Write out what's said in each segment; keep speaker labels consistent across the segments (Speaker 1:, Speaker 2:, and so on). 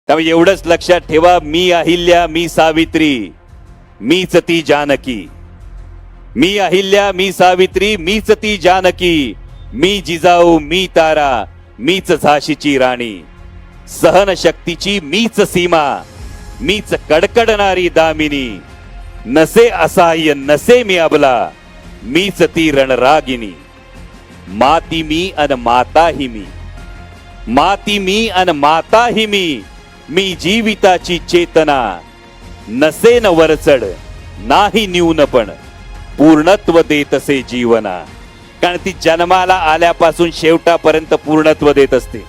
Speaker 1: त्यामुळे एवढंच लक्षात ठेवा, मी अहिल्या, मी सावित्री, मीच ती जानकी. मी अहिल्या, मी सावित्री, मीच ती जानकी. मी जिजाऊ, मी तारा, मीच झाशीची राणी. सहन शक्तीची मीच सीमा, मीच कडकडणारी दामिनी. नसे असहाय्य, नसे मी अबला, मीच ती रणरागिनी. माती मी अन माता ही मी, माती मी अन माता ही मी. मी जीविताची चेतना, नसेन वरचढ नाही न्यूनपण, पूर्णत्व देतसे जीवना. कारण ती जन्माला आल्यापासून शेवटापर्यंत पूर्णत्व देत असते.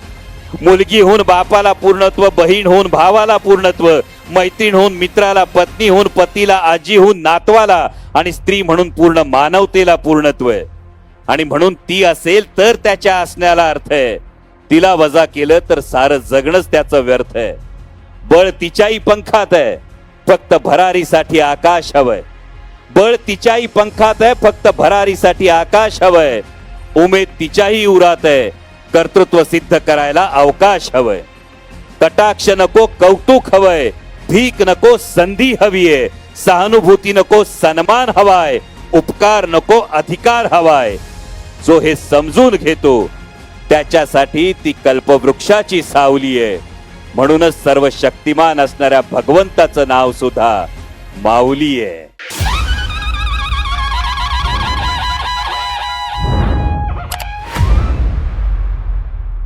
Speaker 1: मुलगी होऊन बापाला पूर्णत्व, बहीण होऊन भावाला पूर्णत्व, मैत्रीण होऊन मित्राला, पत्नी होऊन पतीला, आजी होऊन नातवाला, आणि स्त्री म्हणून पूर्ण मानवतेला पूर्णत्व आहे. आणि म्हणून ती असेल तर त्याच्या असण्याला अर्थ आहे. तिला वजा केलं तर सारं जगणंच त्याचं व्यर्थ आहे. बळ तिच्याही पंखात आहे, फक्त भरारीसाठी आकाश हवंय. बळ तिच्याही पंखात आहे, फक्त भरारीसाठी आकाश हवंय. उमेद तिच्याही उरात आहे, कर्तृत्व सिद्ध करायला अवकाश हवंय. कटाक्ष नको, कौतुक हवंय. भीक नको, संधी हवीये. सहानुभूती नको, सन्मान हवाय. उपकार नको, अधिकार हवाय. जो हे समजून घेतो त्याच्यासाठी ती कल्पवृक्षाची सावली आहे. म्हणूनच सर्व शक्तिमान असणाऱ्या भगवंताचं नाव सुद्धा माऊली आहे.